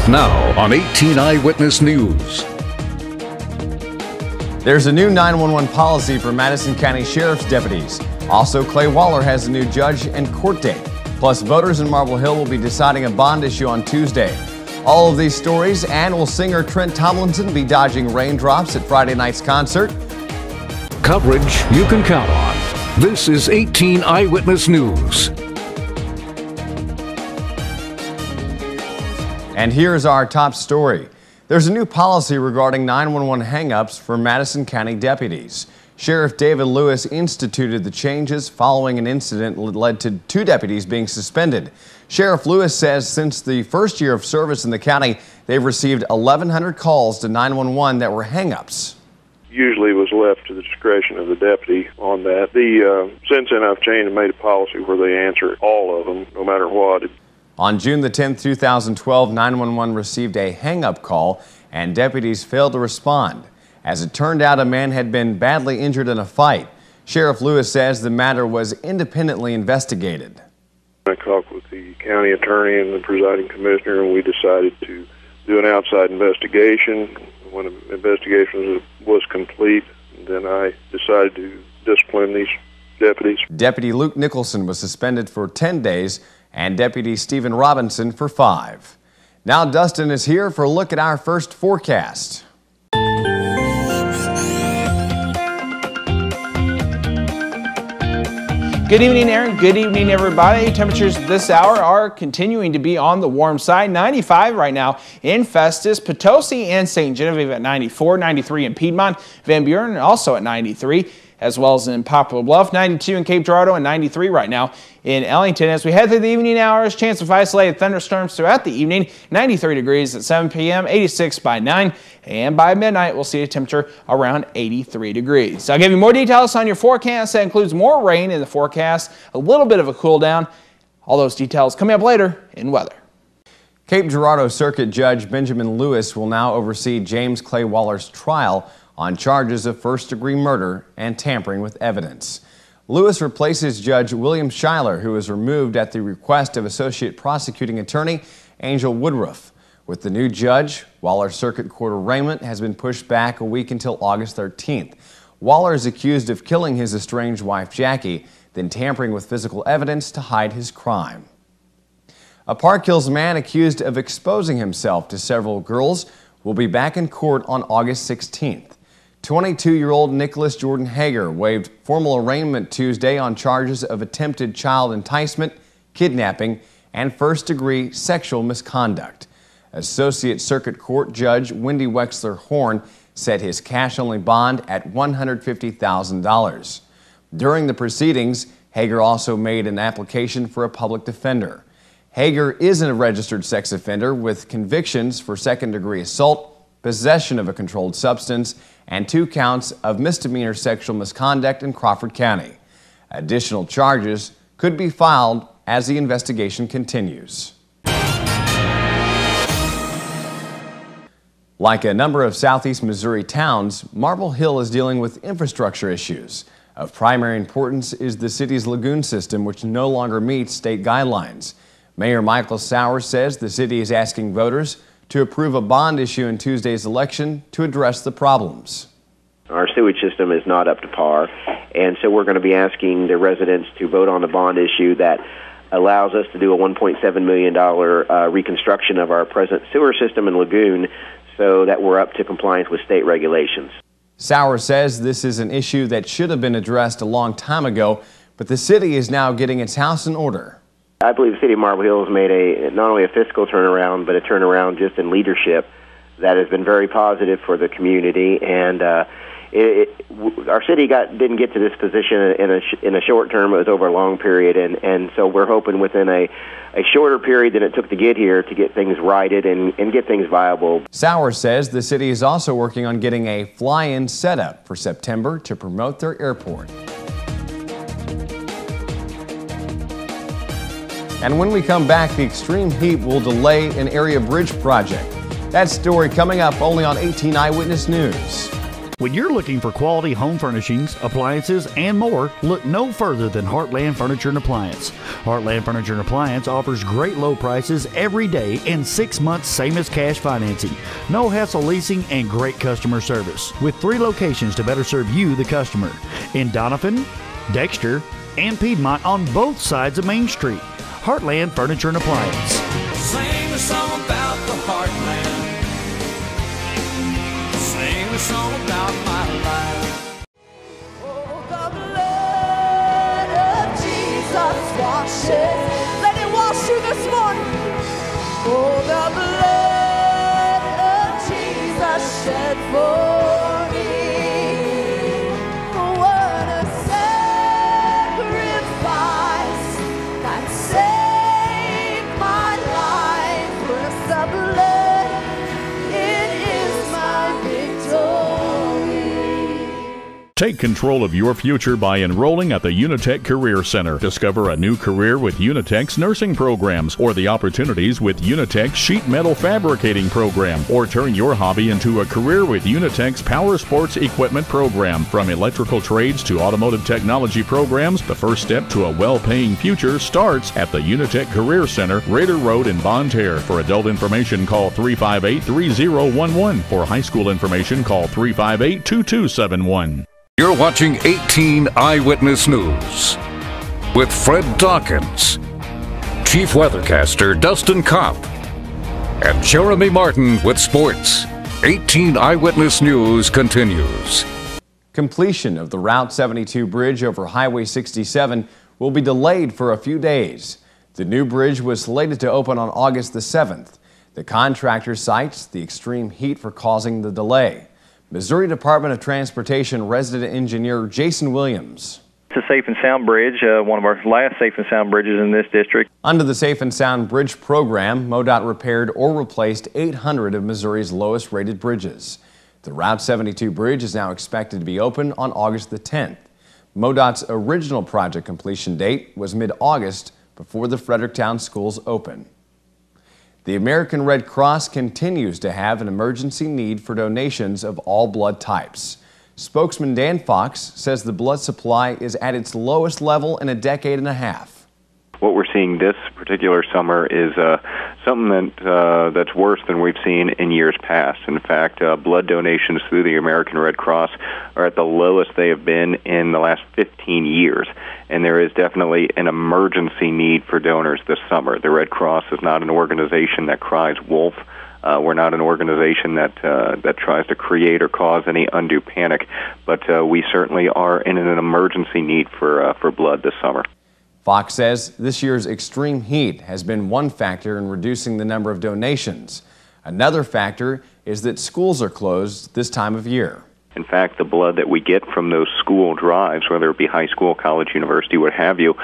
Now on 18 Eyewitness News. There's a new 911 policy for Madison County Sheriff's deputies. Also, Clay Waller has a new judge and court date. Plus, voters in Marble Hill will be deciding a bond issue on Tuesday. All of these stories, and will singer Trent Tomlinson be dodging raindrops at Friday night's concert? Coverage you can count on. This is 18 Eyewitness News. And here's our top story. There's a new policy regarding 911 hang-ups for Madison County deputies. Sheriff David Lewis instituted the changes following an incident that led to 2 deputies being suspended. Sheriff Lewis says since the first year of service in the county, they've received 1,100 calls to 911 that were hang-ups. Usually was left to the discretion of the deputy on that. Since then I've changed and made a policy where they answer all of them, no matter what. On June the 10th, 2012, 911 received a hang-up call and deputies failed to respond. As it turned out, a man had been badly injured in a fight. Sheriff Lewis says the matter was independently investigated. I talked with the county attorney and the presiding commissioner, and we decided to do an outside investigation. When the investigation was complete, then I decided to discipline these deputies. Deputy Luke Nicholson was suspended for 10 days and Deputy Stephen Robinson for 5. Now Dustin is here for a look at our first forecast. Good evening, Aaron. Good evening, everybody. Temperatures this hour are continuing to be on the warm side. 95 right now in Festus, Potosi, and St. Genevieve at 94, 93 in Piedmont, Van Buren also at 93, as well as in Poplar Bluff, 92 in Cape Girardeau, and 93 right now in Ellington. As we head through the evening hours, chance of isolated thunderstorms throughout the evening, 93 degrees at 7 p.m., 86 by 9, and by midnight we'll see a temperature around 83 degrees. So I'll give you more details on your forecast. That includes more rain in the forecast, a little bit of a cool down. All those details coming up later in weather. Cape Girardeau Circuit Judge Benjamin Lewis will now oversee James Clay Waller's trial on charges of first-degree murder and tampering with evidence. Lewis replaces Judge William Schuyler, who was removed at the request of Associate Prosecuting Attorney Angel Woodruff. With the new judge, Waller's Circuit Court arraignment has been pushed back a week until August 13th. Waller is accused of killing his estranged wife Jackie, then tampering with physical evidence to hide his crime. A Park Hills man accused of exposing himself to several girls will be back in court on August 16th. 22-year-old Nicholas Jordan Hager waived formal arraignment Tuesday on charges of attempted child enticement, kidnapping, and first-degree sexual misconduct. Associate Circuit Court Judge Wendy Wexler Horn set his cash-only bond at $150,000. During the proceedings, Hager also made an application for a public defender. Hager isn't a registered sex offender with convictions for second-degree assault, possession of a controlled substance, and 2 counts of misdemeanor sexual misconduct in Crawford County. Additional charges could be filed as the investigation continues. Like a number of southeast Missouri towns, Marble Hill is dealing with infrastructure issues. Of primary importance is the city's lagoon system, which no longer meets state guidelines. Mayor Michael Sowers says the city is asking voters to approve a bond issue in Tuesday's election to address the problems. Our sewage system is not up to par, and so we're going to be asking the residents to vote on a bond issue that allows us to do a $1.7 million reconstruction of our present sewer system and lagoon so that we're up to compliance with state regulations. Sowers says this is an issue that should have been addressed a long time ago, but the city is now getting its house in order. I believe the city of Marble Hill has made not only a fiscal turnaround, but a turnaround just in leadership that has been very positive for the community. And our city didn't get to this position in a short term. It was over a long period, and so we're hoping within a shorter period than it took to get here to get things righted and get things viable. Sowers says the city is also working on getting a fly-in setup for September to promote their airport. And when we come back, the extreme heat will delay an area bridge project. That story coming up only on 18 Eyewitness News. When you're looking for quality home furnishings, appliances, and more, look no further than Heartland Furniture and Appliance. Heartland Furniture and Appliance offers great low prices every day and 6 months same as cash financing. No hassle leasing and great customer service. With 3 locations to better serve you, the customer. In Doniphan, Dexter, and Piedmont on both sides of Main Street. Heartland Furniture and Appliance. Sing a song about the Heartland. Sing a song about my life. Oh, the blood of Jesus washes. Let it wash you this morning. Oh, the blood of Jesus shed for me. What a sacrifice that saved my life. With the blood, it is my victory. Take control of your future by enrolling at the Unitech Career Center. Discover a new career with Unitech's nursing programs or the opportunities with Unitech's sheet metal fabricating program, or turn your hobby into a career with Unitech's power sports equipment program. From electrical trades to automotive technology programs, the first step to a well-paying future starts at the Unitech Career Center, Raider Road in Bonne Terre. For adult information, call 358-3011. For high school information, call 358-2271. You're watching 18 Eyewitness News with Fred Dawkins, Chief Weathercaster Dustin Kopp, and Jeremy Martin with sports. 18 Eyewitness News continues. Completion of the Route 72 bridge over Highway 67 will be delayed for a few days. The new bridge was slated to open on August the 7th. The contractor cites the extreme heat for causing the delay. Missouri Department of Transportation resident engineer Jason Williams. It's a safe and sound bridge, one of our last safe and sound bridges in this district. Under the Safe and Sound Bridge program, MoDOT repaired or replaced 800 of Missouri's lowest rated bridges. The Route 72 bridge is now expected to be open on August the 10th. MoDOT's original project completion date was mid-August before the Fredericktown schools open. The American Red Cross continues to have an emergency need for donations of all blood types. Spokesman Dan Fox says the blood supply is at its lowest level in a decade and a half. What we're seeing this particular summer is something that's worse than we've seen in years past. In fact, blood donations through the American Red Cross are at the lowest they have been in the last 15 years. And there is definitely an emergency need for donors this summer. The Red Cross is not an organization that cries wolf. We're not an organization that tries to create or cause any undue panic, but we certainly are in an emergency need for blood this summer. Fox says this year's extreme heat has been one factor in reducing the number of donations. Another factor is that schools are closed this time of year. In fact, the blood that we get from those school drives, whether it be high school, college, university, what have you,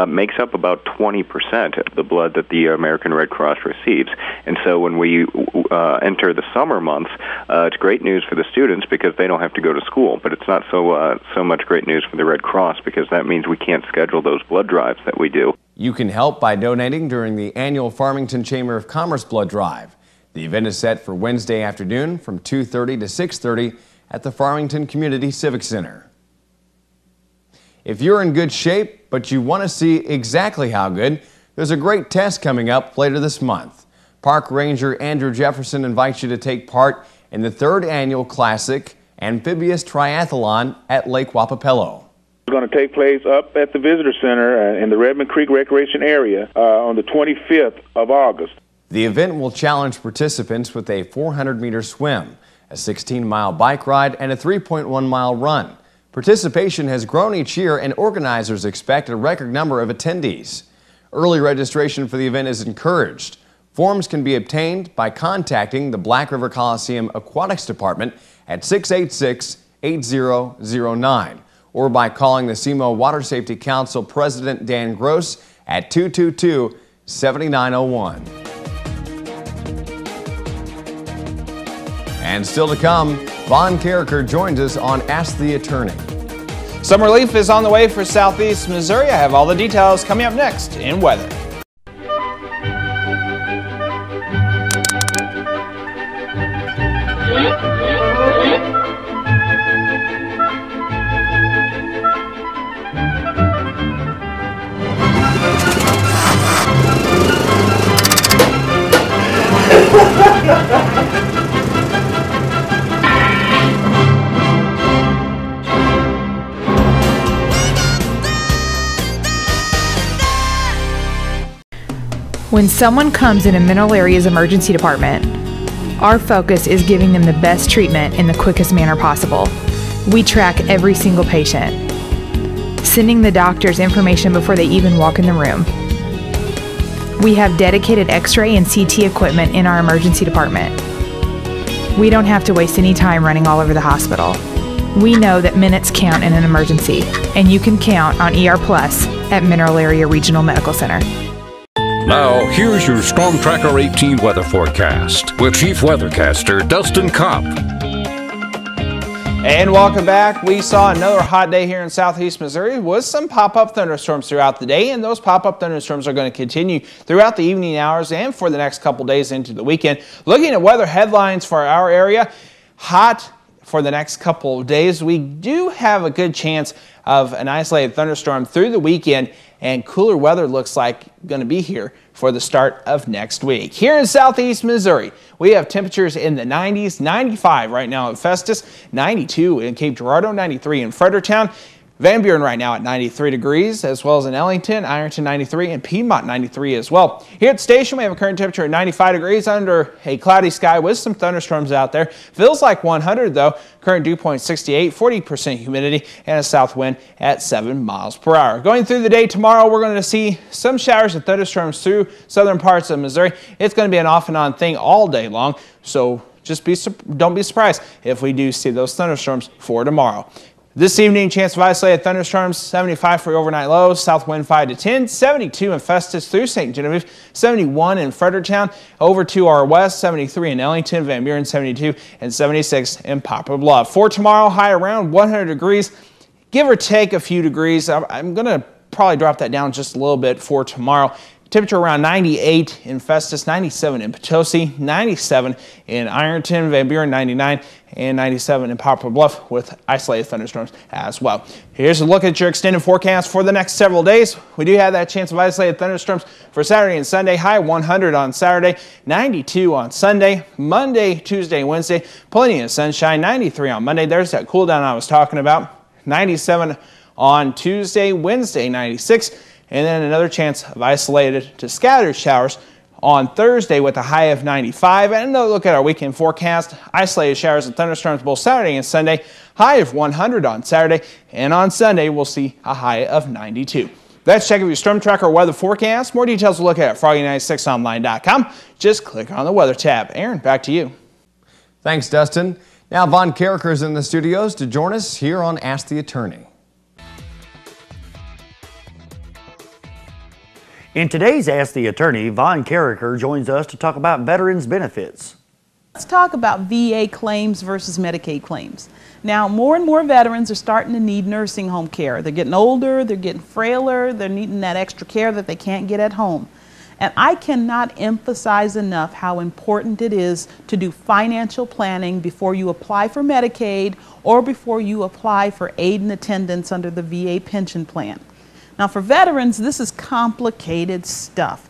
makes up about 20% of the blood that the American Red Cross receives. And so when we enter the summer months, it's great news for the students because they don't have to go to school. But it's not so much great news for the Red Cross because that means we can't schedule those blood drives that we do. You can help by donating during the annual Farmington Chamber of Commerce blood drive. The event is set for Wednesday afternoon from 2:30 to 6:30 at the Farmington Community Civic Center. If you're in good shape, but you want to see exactly how good, there's a great test coming up later this month. Park Ranger Andrew Jefferson invites you to take part in the 3rd annual Classic Amphibious Triathlon at Lake Wapapello. It's going to take place up at the Visitor Center in the Redmond Creek Recreation Area on the 25th of August. The event will challenge participants with a 400-meter swim, a 16-mile bike ride, and a 3.1-mile run. Participation has grown each year, and organizers expect a record number of attendees. Early registration for the event is encouraged. Forms can be obtained by contacting the Black River Coliseum Aquatics Department at 686-8009 or by calling the SEMO Water Safety Council President Dan Gross at 222-7901. And still to come, Vaughn Carricker joins us on Ask the Attorney. Some relief is on the way for Southeast Missouri. I have all the details coming up next in weather. When someone comes in a Mineral Area's emergency department, our focus is giving them the best treatment in the quickest manner possible. We track every single patient, sending the doctors information before they even walk in the room. We have dedicated X-ray and CT equipment in our emergency department. We don't have to waste any time running all over the hospital. We know that minutes count in an emergency, and you can count on ER Plus at Mineral Area Regional Medical Center. Now, here's your Storm Tracker 18 weather forecast with Chief Weathercaster Dustin Kopp. And welcome back. We saw another hot day here in southeast Missouri with some pop-up thunderstorms throughout the day, and those pop-up thunderstorms are going to continue throughout the evening hours and for the next couple days into the weekend. Looking at weather headlines for our area, hot for the next couple of days. We do have a good chance of an isolated thunderstorm through the weekend, and cooler weather looks like going to be here for the start of next week. Here in southeast Missouri, we have temperatures in the 90s, 95 right now at Festus, 92 in Cape Girardeau, 93 in Fredericktown. Van Buren right now at 93 degrees, as well as in Ellington, Ironton 93, and Piedmont 93 as well. Here at the station, we have a current temperature of 95 degrees under a cloudy sky with some thunderstorms out there. Feels like 100 though. Current dew point 68, 40% humidity, and a south wind at 7 miles per hour. Going through the day tomorrow, we're going to see some showers and thunderstorms through southern parts of Missouri. It's going to be an off and on thing all day long, so just don't be surprised if we do see those thunderstorms for tomorrow. This evening, chance of isolated thunderstorms, 75 for your overnight lows, south wind 5 to 10, 72 in Festus through St. Genevieve, 71 in Fredericktown, over to our west, 73 in Ellington, Van Buren 72, and 76 in Poplar Bluff. For tomorrow, high around 100 degrees, give or take a few degrees. I'm going to probably drop that down just a little bit for tomorrow. Temperature around 98 in Festus, 97 in Potosi, 97 in Ironton, Van Buren 99, and 97 in Poplar Bluff with isolated thunderstorms as well. Here's a look at your extended forecast for the next several days. We do have that chance of isolated thunderstorms for Saturday and Sunday. High 100 on Saturday, 92 on Sunday, Monday, Tuesday, and Wednesday. Plenty of sunshine, 93 on Monday. There's that cool down I was talking about. 97 on Tuesday, Wednesday, 96. And then another chance of isolated to scattered showers on Thursday with a high of 95. And another look at our weekend forecast. Isolated showers and thunderstorms both Saturday and Sunday. High of 100 on Saturday. And on Sunday, we'll see a high of 92. That's check of your storm tracker weather forecast. More details to look at froggy96online.com. Just click on the weather tab. Aaron, back to you. Thanks, Dustin. Now, Von Carricker is in the studios to join us here on Ask the Attorney. In today's Ask the Attorney, Von Carricker joins us to talk about veterans' benefits. Let's talk about VA claims versus Medicaid claims. Now, more and more veterans are starting to need nursing home care. They're getting older, they're getting frailer, they're needing that extra care that they can't get at home. And I cannot emphasize enough how important it is to do financial planning before you apply for Medicaid or before you apply for aid and attendance under the VA pension plan. Now, for veterans, this is complicated stuff,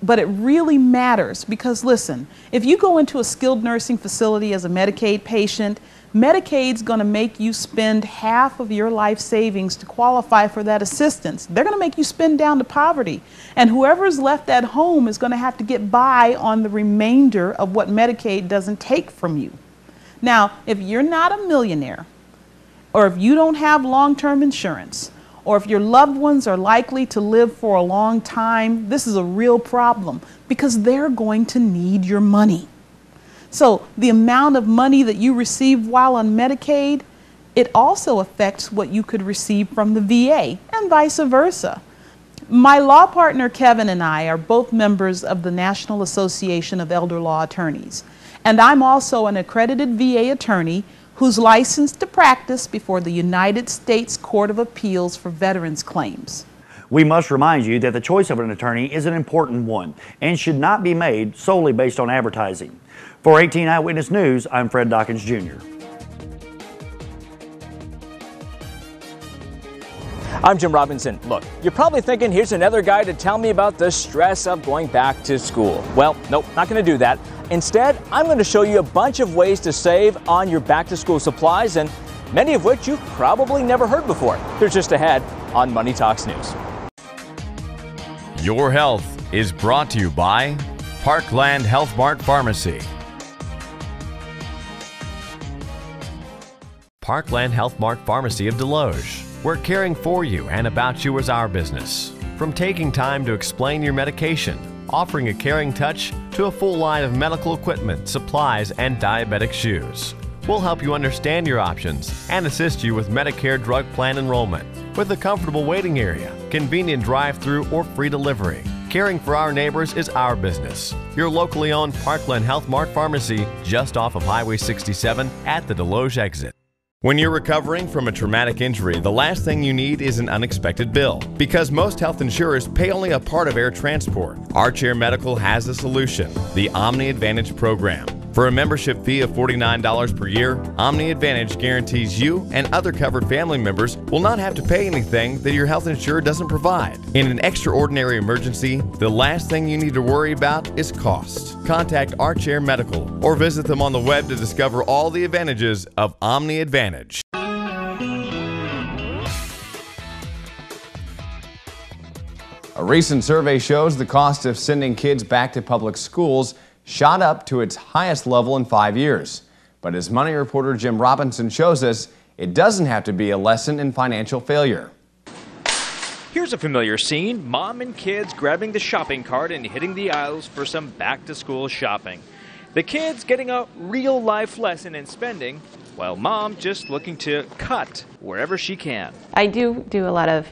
but it really matters because, listen, if you go into a skilled nursing facility as a Medicaid patient, Medicaid's going to make you spend half of your life savings to qualify for that assistance. They're going to make you spend down to poverty, and whoever's left at home is going to have to get by on the remainder of what Medicaid doesn't take from you. Now, if you're not a millionaire, or if you don't have long-term insurance, or if your loved ones are likely to live for a long time, this is a real problem because they're going to need your money. So the amount of money that you receive while on Medicaid, it also affects what you could receive from the VA and vice versa. My law partner Kevin and I are both members of the National Association of Elder Law Attorneys, and I'm also an accredited VA attorney who's licensed to practice before the United States Court of Appeals for Veterans Claims. We must remind you that the choice of an attorney is an important one and should not be made solely based on advertising. For 18 Eyewitness News, I'm Fred Dawkins Jr. I'm Jim Robinson. Look, you're probably thinking, here's another guy to tell me about the stress of going back to school. Well, nope, not going to do that. Instead, I'm going to show you a bunch of ways to save on your back to school supplies, and many of which you've probably never heard before. They're just ahead on Money Talks News. Your health, is brought to you by Parkland Health Mart Pharmacy. Parkland Health Mart Pharmacy of Deloge. We're caring for you and about you is our business. From taking time to explain your medication, offering a caring touch, to a full line of medical equipment, supplies, and diabetic shoes. We'll help you understand your options and assist you with Medicare drug plan enrollment with a comfortable waiting area, convenient drive-through or free delivery. Caring for our neighbors is our business. Your locally owned Parkland Health Mart Pharmacy just off of Highway 67 at the Deloge exit. When you're recovering from a traumatic injury, the last thing you need is an unexpected bill. Because most health insurers pay only a part of air transport, Archair Medical has a solution, the Omni Advantage program. For a membership fee of $49 per year, Omni Advantage guarantees you and other covered family members will not have to pay anything that your health insurer doesn't provide. In an extraordinary emergency, the last thing you need to worry about is cost. Contact Archair Medical or visit them on the web to discover all the advantages of Omni Advantage. A recent survey shows the cost of sending kids back to public schools shot up to its highest level in 5 years. But as Money reporter Jim Robinson shows us, it doesn't have to be a lesson in financial failure. Here's a familiar scene, mom and kids grabbing the shopping cart and hitting the aisles for some back-to-school shopping. The kids getting a real-life lesson in spending, while mom just looking to cut wherever she can. I do a lot of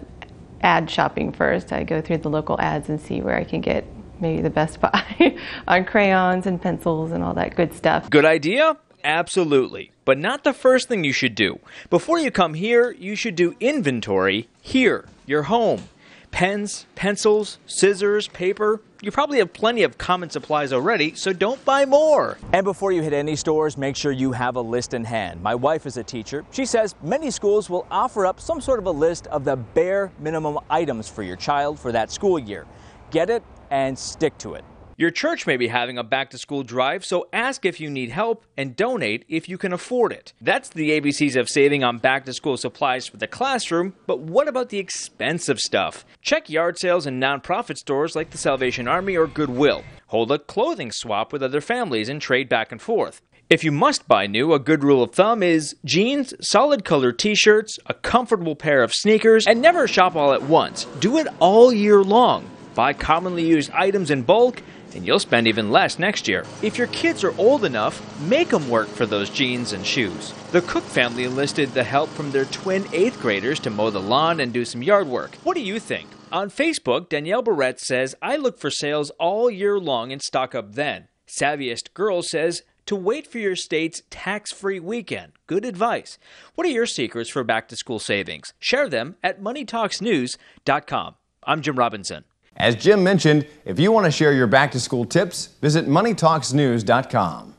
ad shopping first. I go through the local ads and see where I can get maybe the best buy on crayons and pencils and all that good stuff. Good idea? Absolutely. But not the first thing you should do. Before you come here, you should do inventory here, your home. Pens, pencils, scissors, paper. You probably have plenty of common supplies already, so don't buy more. And before you hit any stores, make sure you have a list in hand. My wife is a teacher. She says many schools will offer up some sort of a list of the bare minimum items for your child for that school year. Get it and stick to it. Your church may be having a back-to-school drive, so ask if you need help and donate if you can afford it. That's the ABCs of saving on back-to-school supplies for the classroom, but what about the expensive stuff? Check yard sales and nonprofit stores like the Salvation Army or Goodwill. Hold a clothing swap with other families and trade back and forth. If you must buy new, a good rule of thumb is jeans, solid colored t-shirts, a comfortable pair of sneakers, and never shop all at once. Do it all year long. Buy commonly used items in bulk, and you'll spend even less next year. If your kids are old enough, make them work for those jeans and shoes. The Cook family enlisted the help from their twin 8th graders to mow the lawn and do some yard work. What do you think? On Facebook, Danielle Barrett says, I look for sales all year long and stock up then. Savviest Girl says, to wait for your state's tax-free weekend. Good advice. What are your secrets for back-to-school savings? Share them at moneytalksnews.com. I'm Jim Robinson. As Jim mentioned, if you want to share your back-to-school tips, visit moneytalksnews.com.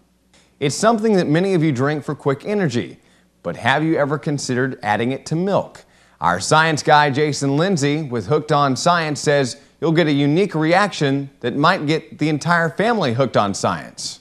It's something that many of you drink for quick energy, but have you ever considered adding it to milk? Our science guy, Jason Lindsay, with Hooked on Science, says you'll get a unique reaction that might get the entire family hooked on science.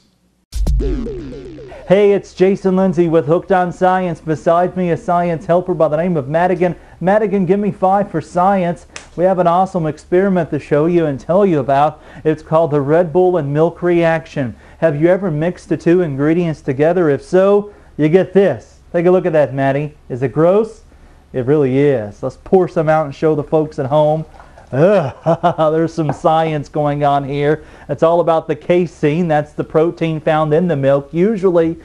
Hey, it's Jason Lindsay with Hooked on Science. Beside me, a science helper by the name of Madigan. Madigan, give me 5 for science. We have an awesome experiment to show you and tell you about. It's called the Red Bull and milk reaction. Have you ever mixed the two ingredients together? If so, you get this. Take a look at that, Maddie. Is it gross? It really is. Let's pour some out and show the folks at home. There's some science going on here. It's all about the casein. That's the protein found in the milk. Usually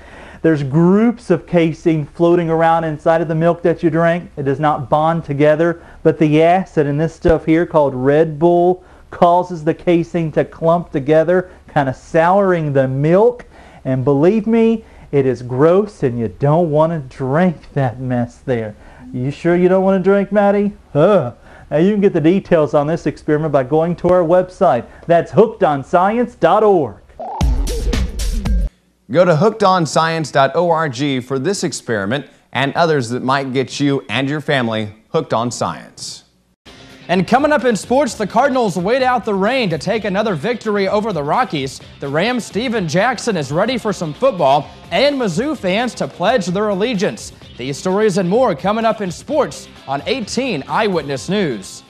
there's groups of casein floating around inside of the milk that you drink. It does not bond together, but the acid in this stuff here called Red Bull causes the casein to clump together, kind of souring the milk. And believe me, it is gross and you don't want to drink that mess there. You sure you don't want to drink, Maddie? Now you can get the details on this experiment by going to our website. That's hookedonscience.org. Go to hookedonscience.org for this experiment and others that might get you and your family hooked on science. And coming up in sports, the Cardinals wait out the rain to take another victory over the Rockies. The Rams' Steven Jackson is ready for some football, and Mizzou fans to pledge their allegiance. These stories and more coming up in sports on 18 Eyewitness News.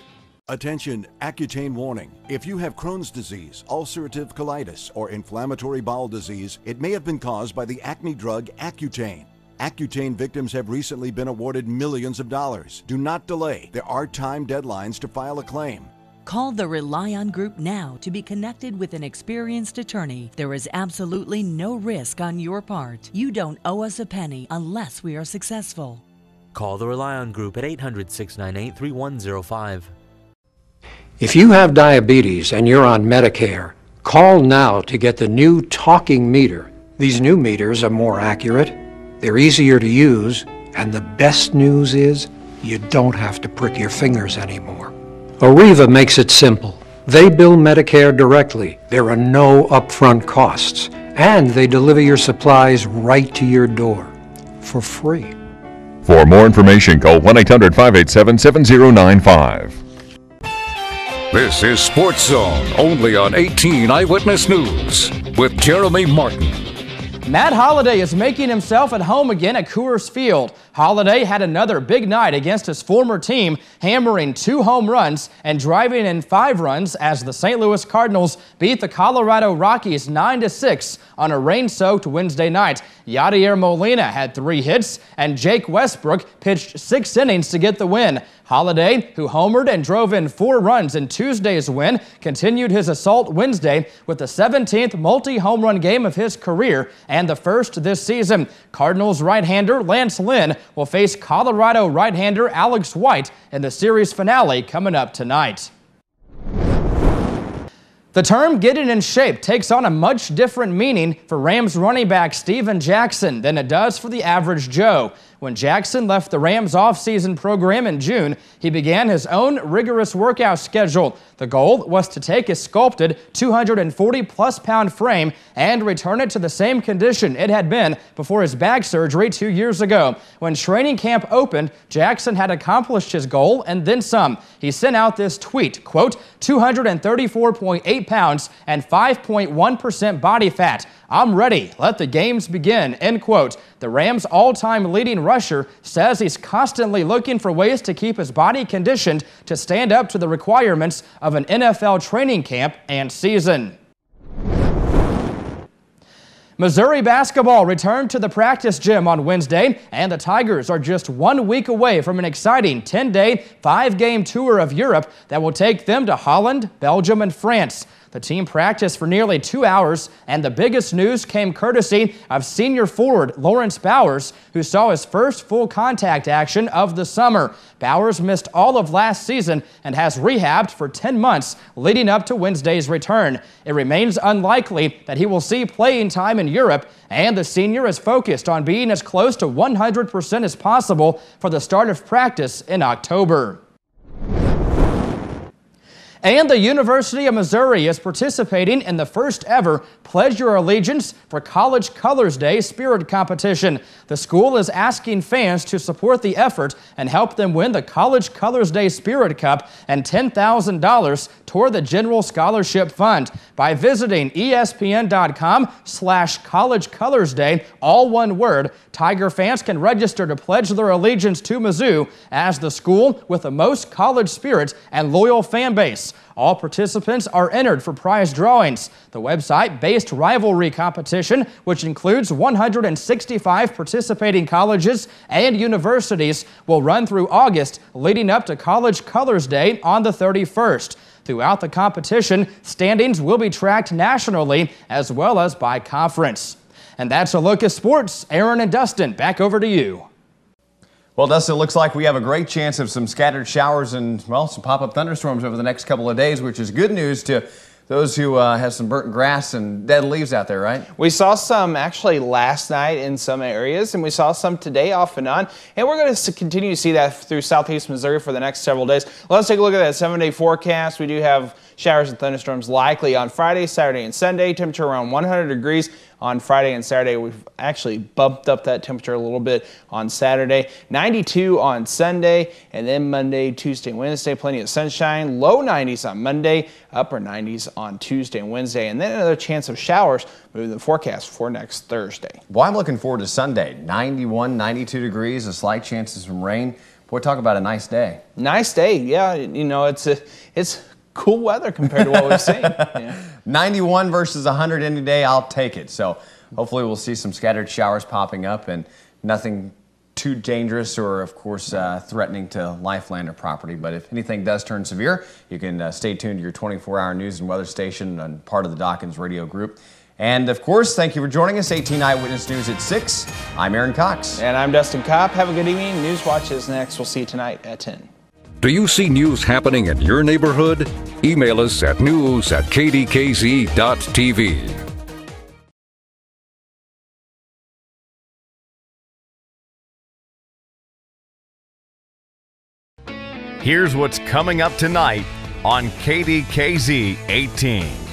Attention, Accutane warning. If you have Crohn's disease, ulcerative colitis, or inflammatory bowel disease, it may have been caused by the acne drug Accutane. Accutane victims have recently been awarded millions of dollars. Do not delay. There are time deadlines to file a claim. Call the Rely On Group now to be connected with an experienced attorney. There is absolutely no risk on your part. You don't owe us a penny unless we are successful. Call the Rely On Group at 800-698-3105. If you have diabetes and you're on Medicare, call now to get the new talking meter. These new meters are more accurate, they're easier to use, and the best news is you don't have to prick your fingers anymore. Arriva makes it simple. They bill Medicare directly. There are no upfront costs, and they deliver your supplies right to your door for free. For more information, call 1-800-587-7095. This is Sports Zone, only on 18 Eyewitness News, with Jeremy Martin. Matt Holliday is making himself at home again at Coors Field. Holliday had another big night against his former team, hammering 2 home runs and driving in 5 runs as the St. Louis Cardinals beat the Colorado Rockies 9-6 on a rain-soaked Wednesday night. Yadier Molina had 3 hits, and Jake Westbrook pitched 6 innings to get the win. Holliday, who homered and drove in 4 runs in Tuesday's win, continued his assault Wednesday with the 17th multi-home run game of his career and the first this season. Cardinals right-hander Lance Lynn will face Colorado right-hander Alex White in the series finale coming up tonight. The term getting in shape takes on a much different meaning for Rams running back Steven Jackson than it does for the average Joe. When Jackson left the Rams offseason program in June, he began his own rigorous workout schedule. The goal was to take his sculpted 240-plus pound frame and return it to the same condition it had been before his back surgery 2 years ago. When training camp opened, Jackson had accomplished his goal and then some. He sent out this tweet, quote, 234.8 pounds and 5.1% body fat. I'm ready. Let the games begin, end quote. The Rams' all-time leading rusher says he's constantly looking for ways to keep his body conditioned to stand up to the requirements of an NFL training camp and season. Missouri basketball returned to the practice gym on Wednesday, and the Tigers are just 1 week away from an exciting 10-day, 5-game tour of Europe that will take them to Holland, Belgium, and France. The team practiced for nearly 2 hours, and the biggest news came courtesy of senior forward Lawrence Bowers, who saw his first full contact action of the summer. Bowers missed all of last season and has rehabbed for 10 months leading up to Wednesday's return. It remains unlikely that he will see playing time in Europe, and the senior is focused on being as close to 100% as possible for the start of practice in October. And the University of Missouri is participating in the first ever Pledge Your Allegiance for College Colors Day Spirit Competition. The school is asking fans to support the effort and help them win the College Colors Day Spirit Cup and $10,000 toward the General Scholarship Fund by visiting ESPN.com/College Colors Day, all one word. Tiger fans can register to pledge their allegiance to Mizzou as the school with the most college spirit and loyal fan base. All participants are entered for prize drawings. The website-based rivalry competition, which includes 165 participating colleges and universities, will run through August, leading up to College Colors Day on the 31st. Throughout the competition, standings will be tracked nationally as well as by conference. And that's a look at sports. Aaron and Dustin, back over to you. Well, Dustin, it looks like we have a great chance of some scattered showers and, well, some pop-up thunderstorms over the next couple of days, which is good news to those who have some burnt grass and dead leaves out there, right? We saw some actually last night in some areas, and we saw some today off and on. And we're going to continue to see that through southeast Missouri for the next several days. Let's take a look at that 7-day forecast. We do have showers and thunderstorms likely on Friday, Saturday, and Sunday. Temperature around 100 degrees on Friday and Saturday. We've actually bumped up that temperature a little bit on Saturday. 92 on Sunday, and then Monday, Tuesday, Wednesday, plenty of sunshine. Low 90s on Monday, upper 90s on Tuesday and Wednesday, and then another chance of showers moving the forecast for next Thursday. Well, I'm looking forward to Sunday. 91, 92 degrees, a slight chance of some rain. Boy, talk about a nice day. Nice day, yeah. You know, it's cool weather compared to what we've seen. Yeah. 91 versus 100 any day, I'll take it. So hopefully we'll see some scattered showers popping up and nothing too dangerous or, of course, threatening to life, land, or property. But if anything does turn severe, you can stay tuned to your 24-hour news and weather station and part of the Dawkins radio group. And, of course, thank you for joining us. 18 Eyewitness News at 6. I'm Aaron Cox. And I'm Dustin Kopp. Have a good evening. News Watch is next. We'll see you tonight at 10. Do you see news happening in your neighborhood? Email us at news@kdkz.tv. Here's what's coming up tonight on KDKZ 18.